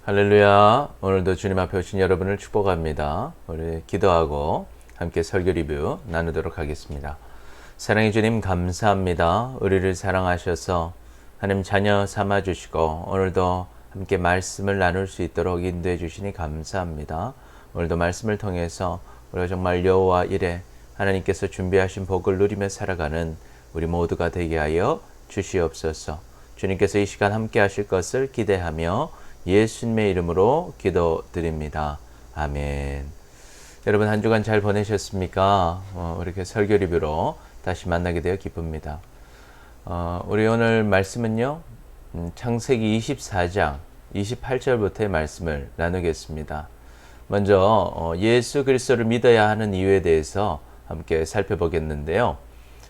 할렐루야. 오늘도 주님 앞에 오신 여러분을 축복합니다. 우리 기도하고 함께 설교 리뷰 나누도록 하겠습니다. 사랑의 주님 감사합니다. 우리를 사랑하셔서 하나님 자녀 삼아주시고 오늘도 함께 말씀을 나눌 수 있도록 인도해 주시니 감사합니다. 오늘도 말씀을 통해서 우리가 정말 여호와 이레 하나님께서 준비하신 복을 누리며 살아가는 우리 모두가 되게 하여 주시옵소서. 주님께서 이 시간 함께 하실 것을 기대하며 예수님의 이름으로 기도드립니다. 아멘. 여러분 한 주간 잘 보내셨습니까? 이렇게 설교 리뷰로 다시 만나게 되어 기쁩니다. 우리 오늘 말씀은요, 창세기 24장 28절부터의 말씀을 나누겠습니다. 먼저 예수 그리스도를 믿어야 하는 이유에 대해서 함께 살펴보겠는데요.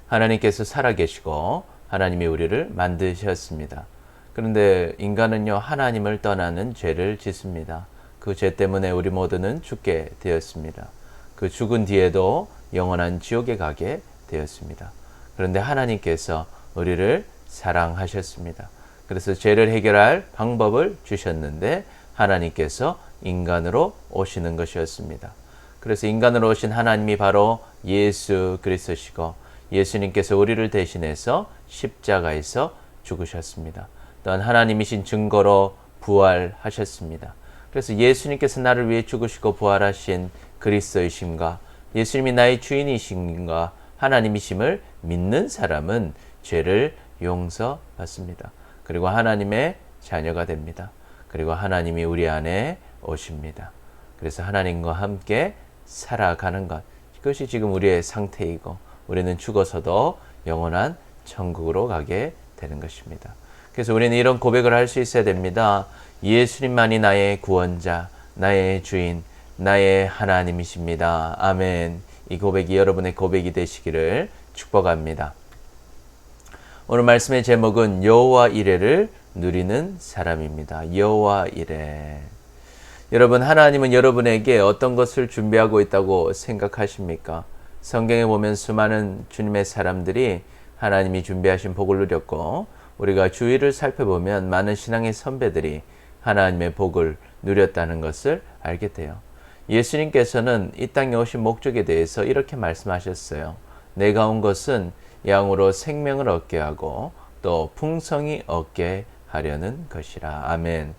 하나님께서 살아계시고 하나님이 우리를 만드셨습니다. 그런데 인간은요, 하나님을 떠나는 죄를 짓습니다. 그 죄 때문에 우리 모두는 죽게 되었습니다. 그 죽은 뒤에도 영원한 지옥에 가게 되었습니다. 그런데 하나님께서 우리를 사랑하셨습니다. 그래서 죄를 해결할 방법을 주셨는데 하나님께서 인간으로 오시는 것이었습니다. 그래서 인간으로 오신 하나님이 바로 예수 그리스도시고 예수님께서 우리를 대신해서 십자가에서 죽으셨습니다. 또한 하나님이신 증거로 부활하셨습니다. 그래서 예수님께서 나를 위해 죽으시고 부활하신 그리스도이심과 예수님이 나의 주인이심과 하나님이심을 믿는 사람은 죄를 용서받습니다. 그리고 하나님의 자녀가 됩니다. 그리고 하나님이 우리 안에 오십니다. 그래서 하나님과 함께 살아가는 것, 그것이 지금 우리의 상태이고 우리는 죽어서도 영원한 천국으로 가게 되는 것입니다. 그래서 우리는 이런 고백을 할 수 있어야 됩니다. 예수님만이 나의 구원자, 나의 주인, 나의 하나님이십니다. 아멘. 이 고백이 여러분의 고백이 되시기를 축복합니다. 오늘 말씀의 제목은 여호와 이레를 누리는 사람입니다. 여호와 이레. 여러분, 하나님은 여러분에게 어떤 것을 준비하고 있다고 생각하십니까? 성경에 보면 수많은 주님의 사람들이 하나님이 준비하신 복을 누렸고 우리가 주위를 살펴보면 많은 신앙의 선배들이 하나님의 복을 누렸다는 것을 알게 돼요. 예수님께서는 이 땅에 오신 목적에 대해서 이렇게 말씀하셨어요. 내가 온 것은 양으로 생명을 얻게 하고 또 풍성히 얻게 하려는 것이라. 아멘.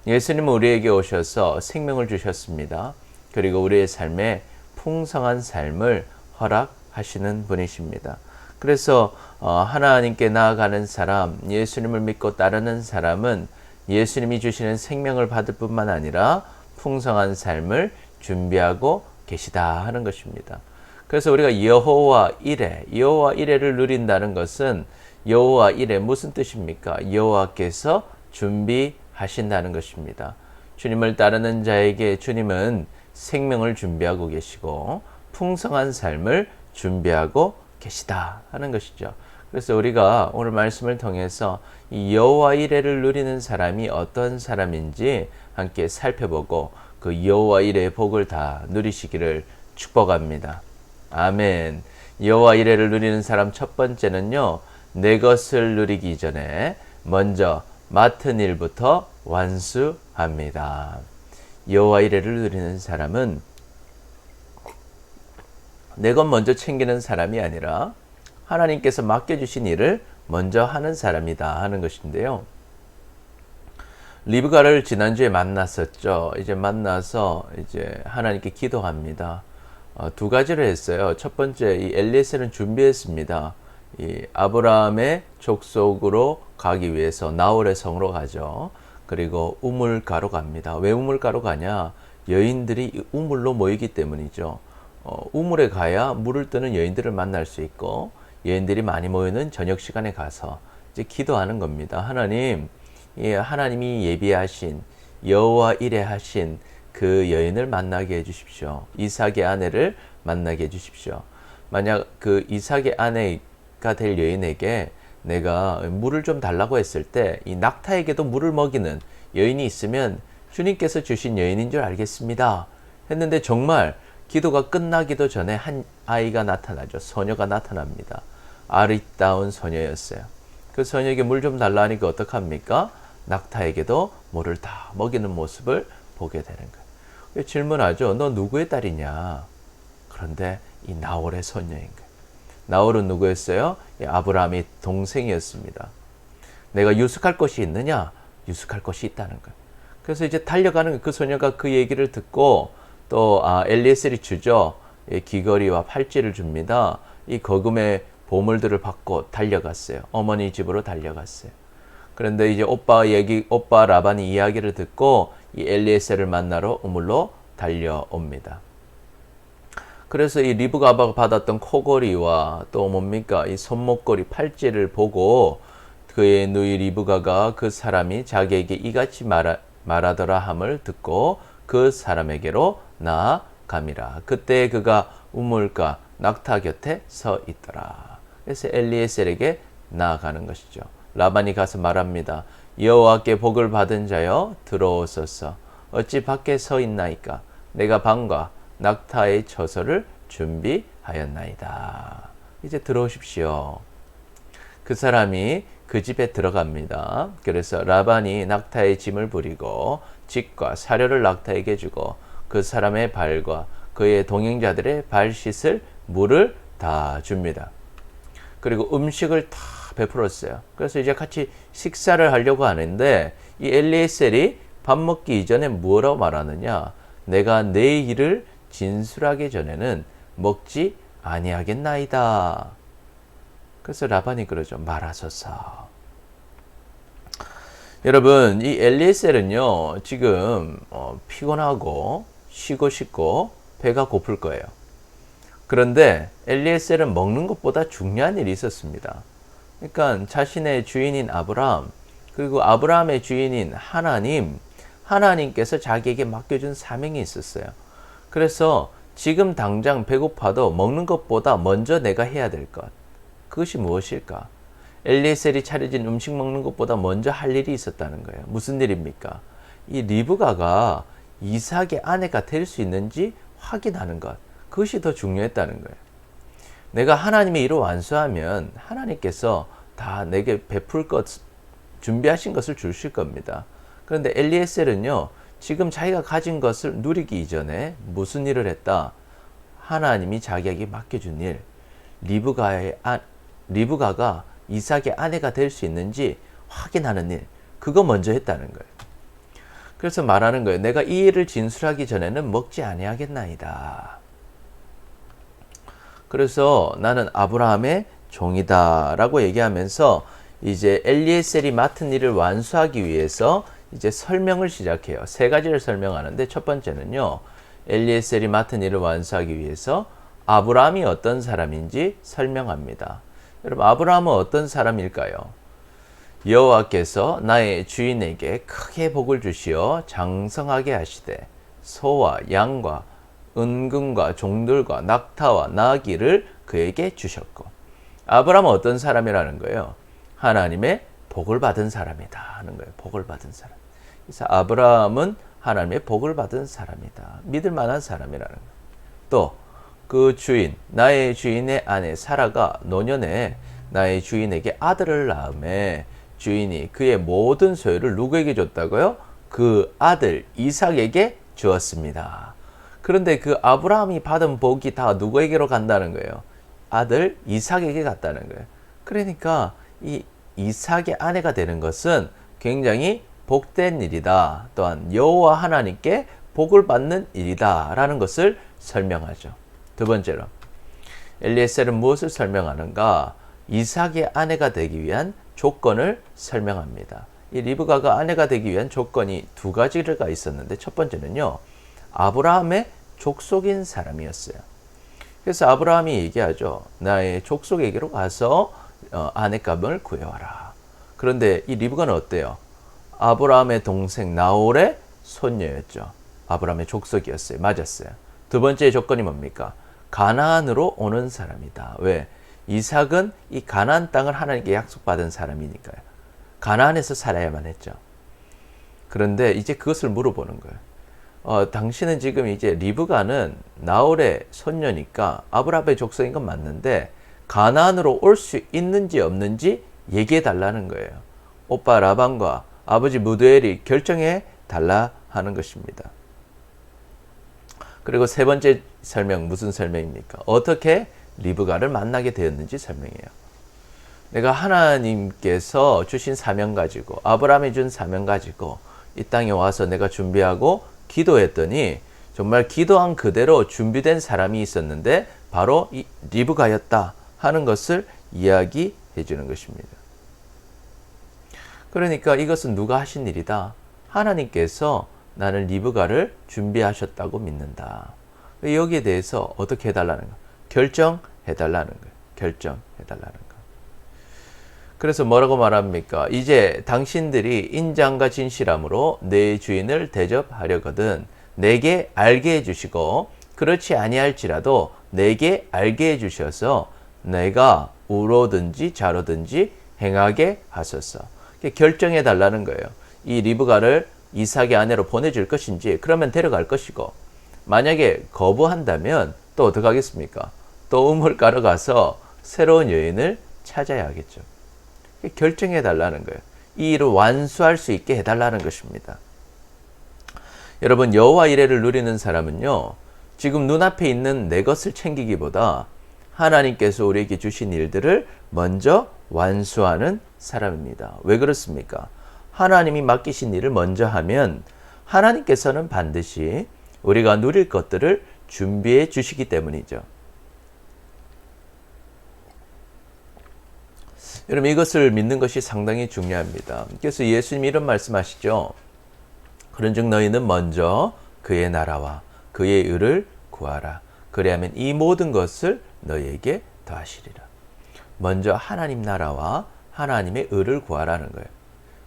예수님은 우리에게 오셔서 생명을 주셨습니다. 그리고 우리의 삶에 풍성한 삶을 허락하시는 분이십니다. 그래서 하나님께 나아가는 사람, 예수님을 믿고 따르는 사람은 예수님이 주시는 생명을 받을 뿐만 아니라 풍성한 삶을 준비하고 계시다 하는 것입니다. 그래서 우리가 여호와 이레를 누린다는 것은 여호와 이레 무슨 뜻입니까? 여호와께서 준비하신다는 것입니다. 주님을 따르는 자에게 주님은 생명을 준비하고 계시고 풍성한 삶을 준비하고 계시다 하는 것이죠. 그래서 우리가 오늘 말씀을 통해서 이 여호와 이레를 누리는 사람이 어떤 사람인지 함께 살펴보고 그 여호와 이레의 복을 다 누리시기를 축복합니다. 아멘. 여호와 이레를 누리는 사람 첫 번째는요, 내 것을 누리기 전에 먼저 맡은 일부터 완수합니다. 여호와 이레를 누리는 사람은 내 것 먼저 챙기는 사람이 아니라 하나님께서 맡겨주신 일을 먼저 하는 사람이다 하는 것인데요. 리브가를 지난주에 만났었죠. 이제 만나서 하나님께 기도합니다. 두 가지를 했어요. 첫 번째, 이 엘리에셀은 준비했습니다. 이 아브라함의 족속으로 가기 위해서 나홀의 성으로 가죠. 그리고 우물가로 갑니다. 왜 우물가로 가냐? 여인들이 우물로 모이기 때문이죠. 우물에 가야 물을 뜨는 여인들을 만날 수 있고 여인들이 많이 모이는 저녁 시간에 가서 이제 기도하는 겁니다. 하나님, 하나님이 예비하신 여호와 이레 하신 그 여인을 만나게 해주십시오. 이삭의 아내를 만나게 해주십시오. 만약 그 이삭의 아내가 될 여인에게 내가 물을 좀 달라고 했을 때 이 낙타에게도 물을 먹이는 여인이 있으면 주님께서 주신 여인인 줄 알겠습니다 했는데 정말 기도가 끝나기도 전에 한 아이가 나타나죠. 소녀가 나타납니다. 아리따운 소녀였어요. 그 소녀에게 물 좀 달라 하니까 어떡합니까? 낙타에게도 모를 다 먹이는 모습을 보게 되는 거예요. 질문하죠. 너 누구의 딸이냐? 그런데 이 나홀의 손녀인 거예요. 나홀은 누구였어요? 아브라함의 동생이었습니다. 내가 유숙할 것이 있느냐? 유숙할 것이 있다는 거예요. 그래서 이제 달려가는 그 소녀가 그 얘기를 듣고 또 엘리에셀이 주죠. 귀걸이와 팔찌를 줍니다. 이 거금의 보물들을 받고 달려갔어요. 어머니 집으로 달려갔어요. 그런데 이제 오빠 라반이 이야기를 듣고 이 엘리에셀을 만나러 우물로 달려옵니다. 그래서 이 리브가가 받았던 코걸이와 또 뭡니까? 이 손목걸이 팔찌를 보고 그의 누이 리브가가 그 사람이 자기에게 이같이 말하더라 함을 듣고 그 사람에게로 나아감이라. 그때 그가 우물가 낙타 곁에 서 있더라. 그래서 엘리에셀에게 나아가는 것이죠. 라반이 가서 말합니다. 여호와께 복을 받은 자여 들어오소서. 어찌 밖에 서 있나이까? 내가 방과 낙타의 처소를 준비하였나이다. 이제 들어오십시오. 그 사람이 그 집에 들어갑니다. 그래서 라반이 낙타의 짐을 부리고 집과 사료를 낙타에게 주고 그 사람의 발과 그의 동행자들의 발 씻을 물을 다 줍니다. 그리고 음식을 다 베풀었어요. 그래서 이제 같이 식사를 하려고 하는데 이 엘리에셀이 밥 먹기 이전에 뭐라고 말하느냐? 내가 내 일을 진술하기 전에는 먹지 아니하겠나이다. 그래서 라반이 그러죠. 말하소서. 여러분, 이 엘리에셀은요, 지금 피곤하고 쉬고 싶고 배가 고플 거예요. 그런데 엘리에셀은 먹는 것보다 중요한 일이 있었습니다. 그러니까 자신의 주인인 아브라함, 그리고 아브라함의 주인인 하나님께서 자기에게 맡겨준 사명이 있었어요. 그래서 지금 당장 배고파도 먹는 것보다 먼저 내가 해야 될 것, 그것이 무엇일까? 엘리에셀이 차려진 음식 먹는 것보다 먼저 할 일이 있었다는 거예요. 무슨 일입니까? 이 리브가가 이삭의 아내가 될 수 있는지 확인하는 것, 그것이 더 중요했다는 거예요. 내가 하나님의 일을 완수하면 하나님께서 다 내게 베풀 것, 준비하신 것을 주실 겁니다. 그런데 엘리에셀은요, 지금 자기가 가진 것을 누리기 이전에 무슨 일을 했다? 하나님이 자기에게 맡겨준 일, 리브가가 이삭의 아내가 될 수 있는지 확인하는 일, 그거 먼저 했다는 거예요. 그래서 말하는 거예요. 내가 이 일을 진술하기 전에는 먹지 아니하겠나이다. 그래서 나는 아브라함의 종이다 라고 얘기하면서 이제 엘리에셀이 맡은 일을 완수하기 위해서 이제 설명을 시작해요. 세 가지를 설명하는데 첫 번째는요, 엘리에셀이 맡은 일을 완수하기 위해서 아브라함이 어떤 사람인지 설명합니다. 여러분, 아브라함은 어떤 사람일까요? 여호와께서 나의 주인에게 크게 복을 주시어 장성하게 하시되 소와 양과 은금과 종들과 낙타와 나귀를 그에게 주셨고, 아브라함은 어떤 사람이라는 거예요? 하나님의 복을 받은 사람이다 하는 거예요. 복을 받은 사람. 그래서 아브라함은 하나님의 복을 받은 사람이다. 믿을 만한 사람이라는 거예요. 또 그 주인, 나의 주인의 아내 사라가 노년에 나의 주인에게 아들을 낳음에 주인이 그의 모든 소유를 누구에게 줬다고요? 그 아들 이삭에게 주었습니다. 그런데 그 아브라함이 받은 복이 다 누구에게로 간다는 거예요? 아들 이삭에게 갔다는 거예요. 그러니까 이 이삭의 아내가 되는 것은 굉장히 복된 일이다. 또한 여호와 하나님께 복을 받는 일이다 라는 것을 설명하죠. 두 번째로 엘리에셀은 무엇을 설명하는가? 이삭의 아내가 되기 위한 조건을 설명합니다. 이 리브가가 아내가 되기 위한 조건이 두 가지가 있었는데 첫 번째는요, 아브라함의 족속인 사람이었어요. 그래서 아브라함이 얘기하죠. 나의 족속에게로 가서 아내감을 구해와라. 그런데 이 리브가는 어때요? 아브라함의 동생 나홀의 손녀였죠. 아브라함의 족속이었어요. 맞았어요. 두 번째 조건이 뭡니까? 가나안으로 오는 사람이다. 왜? 이삭은 이 가나안 땅을 하나님께 약속받은 사람이니까요. 가나안에서 살아야만 했죠. 그런데 이제 그것을 물어보는 거예요. 당신은 지금 이제 리브가는 나홀의 손녀니까 아브라함의 족속인 건 맞는데 가나안으로 올 수 있는지 없는지 얘기해 달라는 거예요. 오빠 라반과 아버지 무드엘이 결정해 달라 하는 것입니다. 그리고 세 번째 설명, 무슨 설명입니까? 어떻게 리브가를 만나게 되었는지 설명해요. 내가 하나님께서 주신 사명 가지고, 아브라함이 준 사명 가지고 이 땅에 와서 내가 준비하고 기도했더니 정말 기도한 그대로 준비된 사람이 있었는데 바로 이 리브가였다 하는 것을 이야기해 주는 것입니다. 그러니까 이것은 누가 하신 일이다? 하나님께서 나는 리브가를 준비하셨다고 믿는다. 여기에 대해서 어떻게 해달라는 거? 결정해달라는 거예요. 결정해달라는 거. 그래서 뭐라고 말합니까? 이제 당신들이 인장과 진실함으로 내 주인을 대접하려거든 내게 알게 해주시고 그렇지 아니할지라도 내게 알게 해주셔서 내가 우로든지 좌로든지 행하게 하소서. 결정해 달라는 거예요. 이 리브가를 이삭의 아내로 보내줄 것인지 그러면 데려갈 것이고 만약에 거부한다면 또 어떻게 하겠습니까? 또 우물 깔아 가서 새로운 여인을 찾아야 하겠죠. 결정해 달라는 거예요. 이 일을 완수할 수 있게 해달라는 것입니다. 여러분 여호와 이레를 누리는 사람은요. 지금 눈앞에 있는 내 것을 챙기기보다 하나님께서 우리에게 주신 일들을 먼저 완수하는 사람입니다. 왜 그렇습니까? 하나님이 맡기신 일을 먼저 하면 하나님께서는 반드시 우리가 누릴 것들을 준비해 주시기 때문이죠. 여러분 이것을 믿는 것이 상당히 중요합니다. 그래서 예수님이 이런 말씀하시죠. 그런즉 너희는 먼저 그의 나라와 그의 의를 구하라. 그리하면 이 모든 것을 너희에게 더하시리라. 먼저 하나님 나라와 하나님의 의를 구하라는 거예요.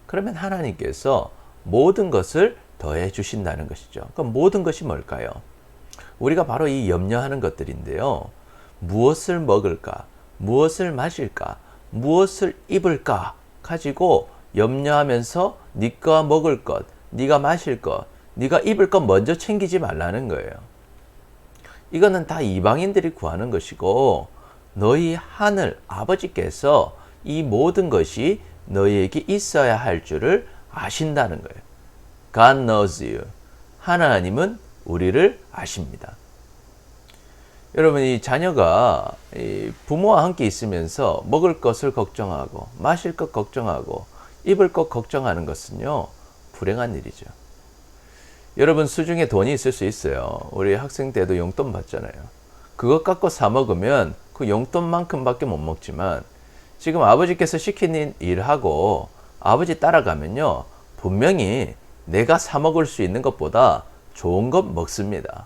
그러면 하나님께서 모든 것을 더해 주신다는 것이죠. 그럼 모든 것이 뭘까요? 우리가 바로 이 염려하는 것들인데요. 무엇을 먹을까? 무엇을 마실까? 무엇을 입을까? 가지고 염려하면서 네가 먹을 것, 네가 마실 것, 네가 입을 것 먼저 챙기지 말라는 거예요. 이거는 다 이방인들이 구하는 것이고 너희 하늘 아버지께서 이 모든 것이 너희에게 있어야 할 줄을 아신다는 거예요. God knows you. 하나님은 우리를 아십니다. 여러분 이 자녀가 부모와 함께 있으면서 먹을 것을 걱정하고 마실 것 걱정하고 입을 것 걱정하는 것은요. 불행한 일이죠. 여러분 수중에 돈이 있을 수 있어요. 우리 학생 때도 용돈 받잖아요. 그것 갖고 사 먹으면 그 용돈만큼밖에 못 먹지만 지금 아버지께서 시키는 일하고 아버지 따라가면요. 분명히 내가 사 먹을 수 있는 것보다 좋은 것 먹습니다.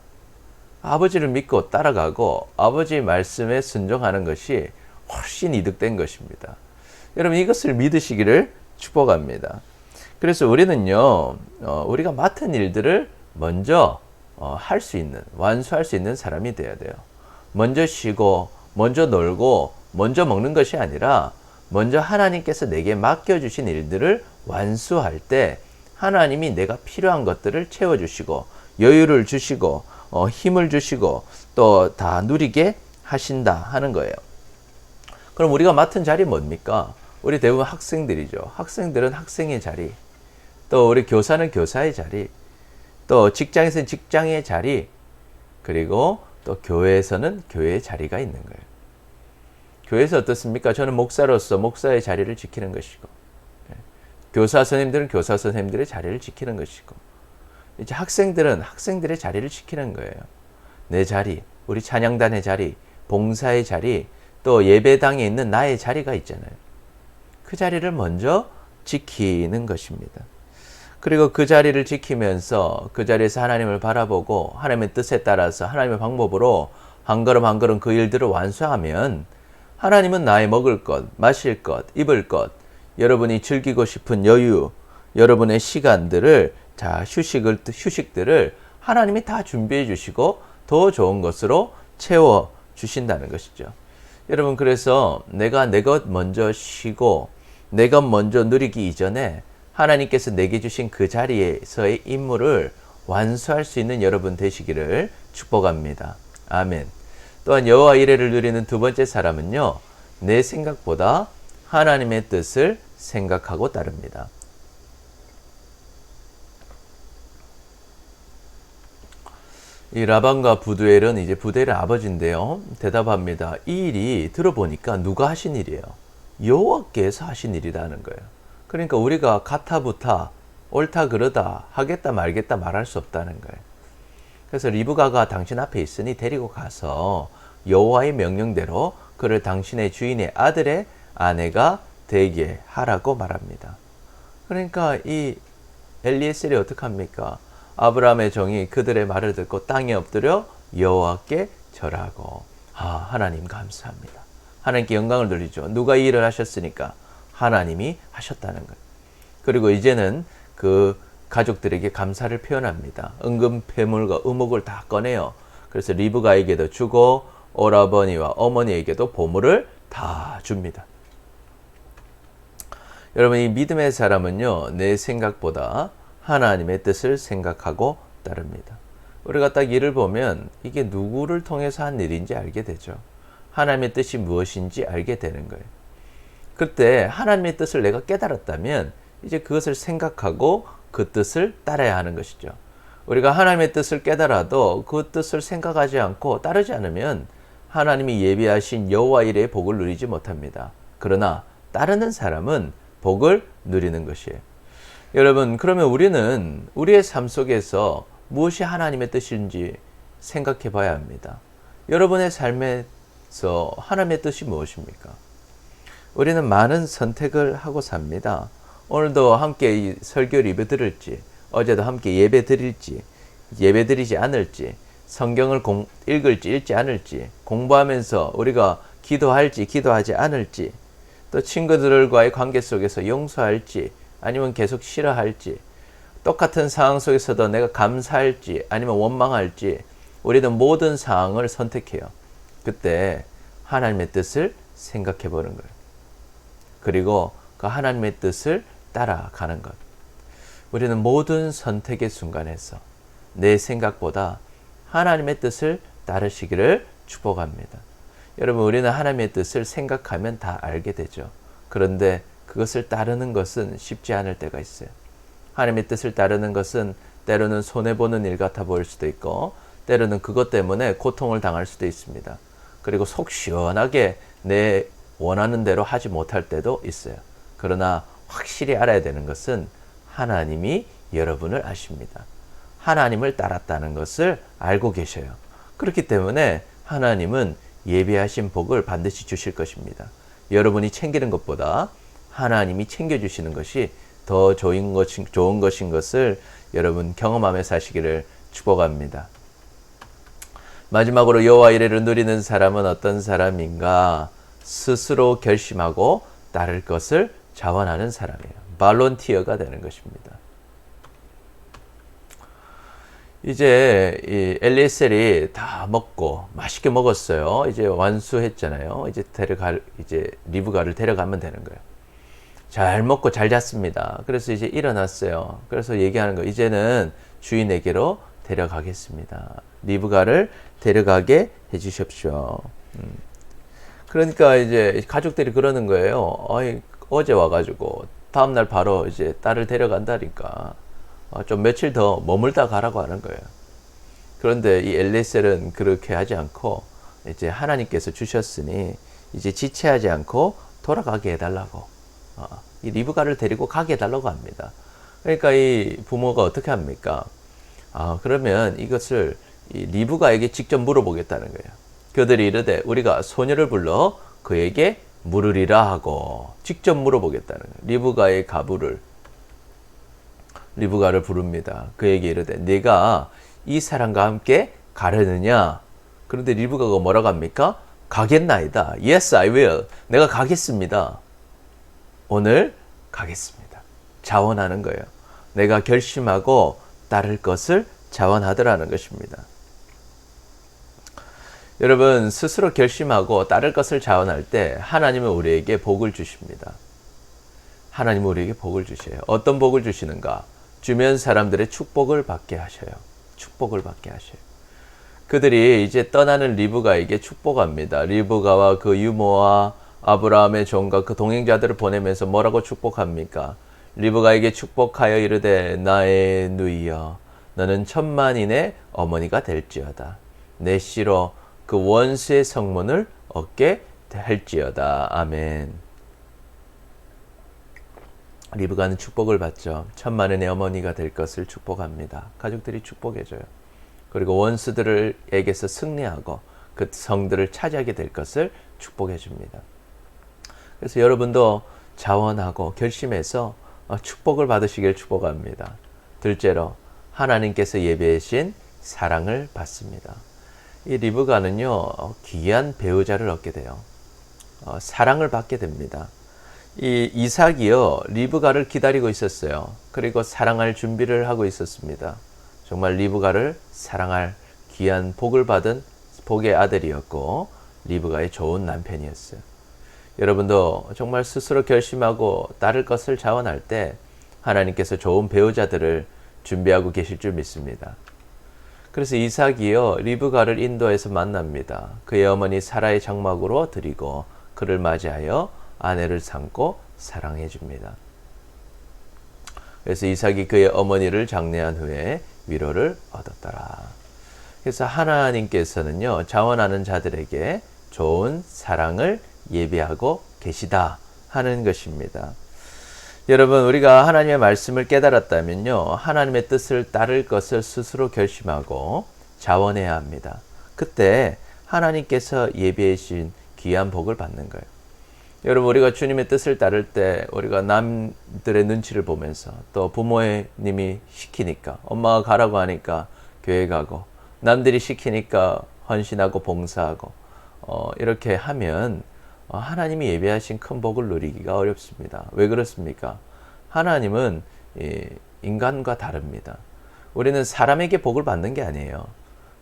아버지를 믿고 따라가고 아버지 말씀에 순종하는 것이 훨씬 이득된 것입니다. 여러분 이것을 믿으시기를 축복합니다. 그래서 우리는요. 우리가 맡은 일들을 먼저 할 수 있는, 완수할 수 있는 사람이 되어야 돼요. 먼저 쉬고 먼저 놀고 먼저 먹는 것이 아니라 먼저 하나님께서 내게 맡겨주신 일들을 완수할 때 하나님이 내가 필요한 것들을 채워주시고 여유를 주시고 힘을 주시고 또 다 누리게 하신다 하는 거예요. 그럼 우리가 맡은 자리 뭡니까? 우리 대부분 학생들이죠. 학생들은 학생의 자리, 또 우리 교사는 교사의 자리, 또 직장에서는 직장의 자리, 그리고 또 교회에서는 교회의 자리가 있는 거예요. 교회에서 어떻습니까? 저는 목사로서 목사의 자리를 지키는 것이고, 교사 선생님들은 교사 선생님들의 자리를 지키는 것이고, 이제 학생들은 학생들의 자리를 지키는 거예요. 내 자리, 우리 찬양단의 자리, 봉사의 자리, 또 예배당에 있는 나의 자리가 있잖아요. 그 자리를 먼저 지키는 것입니다. 그리고 그 자리를 지키면서 그 자리에서 하나님을 바라보고 하나님의 뜻에 따라서 하나님의 방법으로 한 걸음 한 걸음 그 일들을 완수하면 하나님은 나의 먹을 것, 마실 것, 입을 것, 여러분이 즐기고 싶은 여유, 여러분의 시간들을 자 휴식들을 하나님이 다 준비해 주시고 더 좋은 것으로 채워 주신다는 것이죠. 여러분 그래서 내가 내 것 먼저 쉬고 내 것 먼저 누리기 이전에 하나님께서 내게 주신 그 자리에서의 임무를 완수할 수 있는 여러분 되시기를 축복합니다. 아멘. 또한 여호와 이레를 누리는 두 번째 사람은요. 내 생각보다 하나님의 뜻을 생각하고 따릅니다. 이 라반과 부두엘은 이제 부두엘의 아버지인데요. 대답합니다. 이 일이 들어보니까 누가 하신 일이에요? 여호와께서 하신 일이라는 거예요. 그러니까 우리가 가타부타 옳다 그러다 하겠다 말겠다 말할 수 없다는 거예요. 그래서 리브가가 당신 앞에 있으니 데리고 가서 여호와의 명령대로 그를 당신의 주인의 아들의 아내가 되게 하라고 말합니다. 그러니까 이 엘리에셀이 어떡합니까? 아브라함의 종이 그들의 말을 듣고 땅에 엎드려 여호와께 절하고 하나님 감사합니다. 하나님께 영광을 돌리죠. 누가 이 일을 하셨으니까 하나님이 하셨다는 거예요. 그리고 이제는 그 가족들에게 감사를 표현합니다. 은금 패물과 의목을 다 꺼내요. 그래서 리브가에게도 주고 오라버니와 어머니에게도 보물을 다 줍니다. 여러분, 이 믿음의 사람은요, 내 생각보다 하나님의 뜻을 생각하고 따릅니다. 우리가 딱 일을 보면 이게 누구를 통해서 한 일인지 알게 되죠. 하나님의 뜻이 무엇인지 알게 되는 거예요. 그때 하나님의 뜻을 내가 깨달았다면 이제 그것을 생각하고 그 뜻을 따라야 하는 것이죠. 우리가 하나님의 뜻을 깨달아도 그 뜻을 생각하지 않고 따르지 않으면 하나님이 예비하신 여호와 일의 복을 누리지 못합니다. 그러나 따르는 사람은 복을 누리는 것이에요. 여러분, 그러면 우리는 우리의 삶 속에서 무엇이 하나님의 뜻인지 생각해 봐야 합니다. 여러분의 삶에서 하나님의 뜻이 무엇입니까? 우리는 많은 선택을 하고 삽니다. 오늘도 함께 이 설교 리뷰 들을지, 어제도 함께 예배 드릴지, 예배 드리지 않을지, 성경을 읽을지 읽지 않을지, 공부하면서 우리가 기도할지 기도하지 않을지, 또 친구들과의 관계 속에서 용서할지 아니면 계속 싫어할지, 똑같은 상황 속에서도 내가 감사할지 아니면 원망할지, 우리는 모든 상황을 선택해요. 그때 하나님의 뜻을 생각해 보는 거예요. 그리고 그 하나님의 뜻을 따라가는 것. 우리는 모든 선택의 순간에서 내 생각보다 하나님의 뜻을 따르시기를 축복합니다. 여러분, 우리는 하나님의 뜻을 생각하면 다 알게 되죠. 그런데 그것을 따르는 것은 쉽지 않을 때가 있어요. 하나님의 뜻을 따르는 것은 때로는 손해보는 일 같아 보일 수도 있고, 때로는 그것 때문에 고통을 당할 수도 있습니다. 그리고 속 시원하게 내 원하는 대로 하지 못할 때도 있어요. 그러나 확실히 알아야 되는 것은 하나님이 여러분을 아십니다. 하나님을 따랐다는 것을 알고 계셔요. 그렇기 때문에 하나님은 예비하신 복을 반드시 주실 것입니다. 여러분이 챙기는 것보다 하나님이 챙겨주시는 것이 더 좋은 것인 것을 여러분 경험하며 사시기를 축복합니다. 마지막으로 여호와 이레를 누리는 사람은 어떤 사람인가? 스스로 결심하고 따를 것을 자원하는 사람이에요. 발론티어가 되는 것입니다. 이제 이 엘리에셀이 다 먹고 맛있게 먹었어요. 이제 완수했잖아요. 이제 리브가를 데려가면 되는 거예요. 잘 먹고 잘 잤습니다. 그래서 이제 일어났어요. 그래서 얘기하는 거, 이제는 주인에게로 데려가겠습니다. 리브가를 데려가게 해주십시오. 그러니까 이제 가족들이 그러는 거예요. 어제 와가지고 다음날 바로 이제 딸을 데려간다니까 좀 며칠 더 머물다 가라고 하는 거예요. 그런데 이 엘리에셀은 그렇게 하지 않고 이제 하나님께서 주셨으니 이제 지체하지 않고 돌아가게 해달라고, 이 리브가를 데리고 가게 해달라고 합니다. 그러니까 이 부모가 어떻게 합니까? 그러면 이것을 이 리브가에게 직접 물어보겠다는 거예요. 그들이 이르되 우리가 소녀를 불러 그에게 물으리라 하고 직접 물어보겠다는 거예요. 리브가의 가부를, 리브가를 부릅니다. 그에게 이르되 네가 이 사람과 함께 가려느냐? 그런데 리브가가 뭐라고 합니까? 가겠나이다. Yes, I will. 내가 가겠습니다. 오늘 가겠습니다. 자원하는 거예요. 내가 결심하고 따를 것을 자원하더라는 것입니다. 여러분, 스스로 결심하고 따를 것을 자원할 때 하나님은 우리에게 복을 주십니다. 하나님은 우리에게 복을 주셔요. 어떤 복을 주시는가? 주변 사람들의 축복을 받게 하셔요. 축복을 받게 하셔요. 그들이 이제 떠나는 리브가에게 축복합니다. 리브가와 그 유모와 아브라함의 종과 그 동행자들을 보내면서 뭐라고 축복합니까? 리브가에게 축복하여 이르되 나의 누이여 너는 천만인의 어머니가 될지어다. 내 씨로 그 원수의 성문을 얻게 할지어다. 아멘. 리브가는 축복을 받죠. 천만인의 어머니가 될 것을 축복합니다. 가족들이 축복해줘요. 그리고 원수들에게서 승리하고 그 성들을 차지하게 될 것을 축복해 줍니다. 그래서 여러분도 자원하고 결심해서 축복을 받으시길 축복합니다. 둘째로 하나님께서 예배하신 사랑을 받습니다. 이 리브가는요, 귀한 배우자를 얻게 돼요. 사랑을 받게 됩니다. 이 이삭이요, 리브가를 기다리고 있었어요. 그리고 사랑할 준비를 하고 있었습니다. 정말 리브가를 사랑할 귀한 복을 받은 복의 아들이었고 리브가의 좋은 남편이었어요. 여러분도 정말 스스로 결심하고 따를 것을 자원할 때 하나님께서 좋은 배우자들을 준비하고 계실 줄 믿습니다. 그래서 이삭이요, 리브가를 인도에서 만납니다. 그의 어머니 사라의 장막으로 드리고 그를 맞이하여 아내를 삼고 사랑해 줍니다. 그래서 이삭이 그의 어머니를 장례한 후에 위로를 얻었더라. 그래서 하나님께서는요, 자원하는 자들에게 좋은 사랑을 예비하고 계시다 하는 것입니다. 여러분, 우리가 하나님의 말씀을 깨달았다면요, 하나님의 뜻을 따를 것을 스스로 결심하고 자원해야 합니다. 그때 하나님께서 예비해 주신 귀한 복을 받는 거예요. 여러분, 우리가 주님의 뜻을 따를 때 우리가 남들의 눈치를 보면서 또 부모님이 시키니까 엄마가 가라고 하니까 교회 가고 남들이 시키니까 헌신하고 봉사하고 이렇게 하면 하나님이 예비하신 큰 복을 누리기가 어렵습니다. 왜 그렇습니까? 하나님은 인간과 다릅니다. 우리는 사람에게 복을 받는 게 아니에요.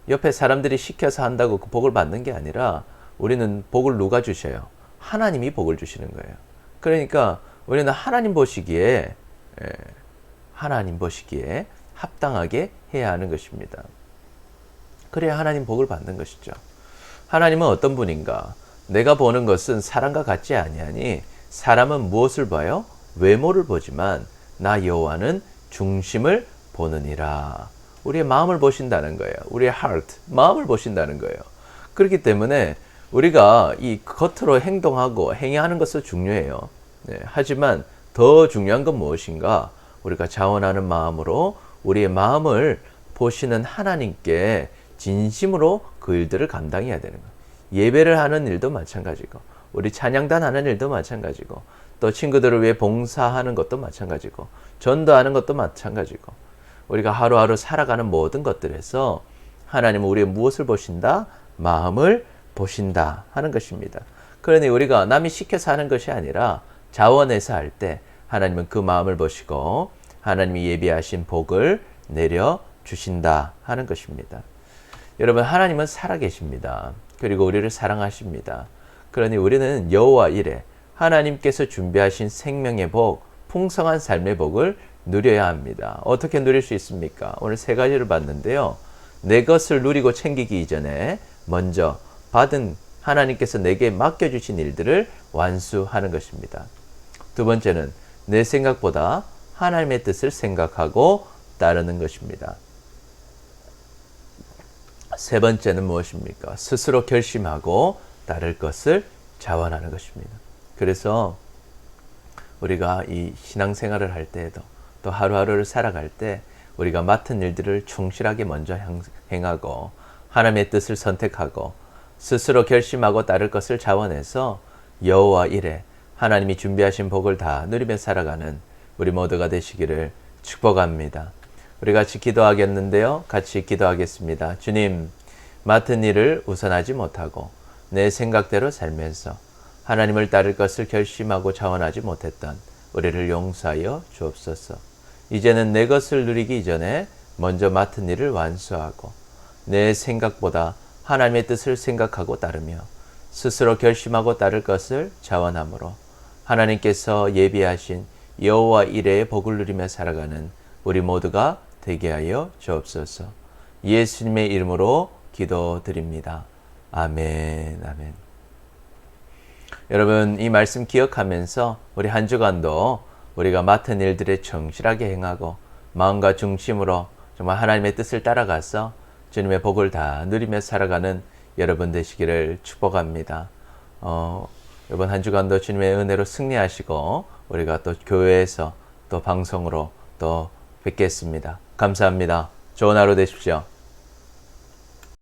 옆에 사람들이 시켜서 한다고 그 복을 받는 게 아니라 우리는 복을 누가 주셔요? 하나님이 복을 주시는 거예요. 그러니까 우리는 하나님 보시기에 합당하게 해야 하는 것입니다. 그래야 하나님 복을 받는 것이죠. 하나님은 어떤 분인가? 내가 보는 것은 사람과 같지 아니하니 사람은 무엇을 봐요? 외모를 보지만 나 여호와는 중심을 보느니라. 우리의 마음을 보신다는 거예요. 우리의 heart, 마음을 보신다는 거예요. 그렇기 때문에 우리가 이 겉으로 행동하고 행위하는 것은 중요해요. 하지만 더 중요한 건 무엇인가? 우리가 자원하는 마음으로 우리의 마음을 보시는 하나님께 진심으로 그 일들을 감당해야 되는 거예요. 예배를 하는 일도 마찬가지고 우리 찬양단 하는 일도 마찬가지고 또 친구들을 위해 봉사하는 것도 마찬가지고 전도하는 것도 마찬가지고 우리가 하루하루 살아가는 모든 것들에서 하나님은 우리의 무엇을 보신다? 마음을 보신다 하는 것입니다. 그러니 우리가 남이 시켜서 하는 것이 아니라 자원해서 할 때 하나님은 그 마음을 보시고 하나님이 예비하신 복을 내려주신다 하는 것입니다. 여러분, 하나님은 살아계십니다. 그리고 우리를 사랑하십니다. 그러니 우리는 여호와 이레, 하나님께서 준비하신 생명의 복, 풍성한 삶의 복을 누려야 합니다. 어떻게 누릴 수 있습니까? 오늘 세 가지를 봤는데요. 내 것을 누리고 챙기기 이전에 먼저 받은 하나님께서 내게 맡겨주신 일들을 완수하는 것입니다. 두 번째는 내 생각보다 하나님의 뜻을 생각하고 따르는 것입니다. 세 번째는 무엇입니까? 스스로 결심하고 따를 것을 자원하는 것입니다. 그래서 우리가 이 신앙생활을 할 때에도 또 하루하루를 살아갈 때 우리가 맡은 일들을 충실하게 먼저 행하고 하나님의 뜻을 선택하고 스스로 결심하고 따를 것을 자원해서 여호와 이레, 하나님이 준비하신 복을 다 누리며 살아가는 우리 모두가 되시기를 축복합니다. 우리 같이 기도하겠는데요. 같이 기도하겠습니다. 주님, 맡은 일을 우선하지 못하고 내 생각대로 살면서 하나님을 따를 것을 결심하고 자원하지 못했던 우리를 용서하여 주옵소서. 이제는 내 것을 누리기 이전에 먼저 맡은 일을 완수하고 내 생각보다 하나님의 뜻을 생각하고 따르며 스스로 결심하고 따를 것을 자원함으로 하나님께서 예비하신 여호와 이레의 복을 누리며 살아가는 우리 모두가 되게 하여 주옵소서. 예수님의 이름으로 기도드립니다. 아멘, 아멘. 여러분, 이 말씀 기억하면서 우리 한 주간도 우리가 맡은 일들에 정실하게 행하고 마음과 중심으로 정말 하나님의 뜻을 따라가서 주님의 복을 다 누리며 살아가는 여러분 되시기를 축복합니다. 이번 한 주간도 주님의 은혜로 승리하시고 우리가 또 교회에서 또 방송으로 또 뵙겠습니다. 감사합니다. 좋은 하루 되십시오.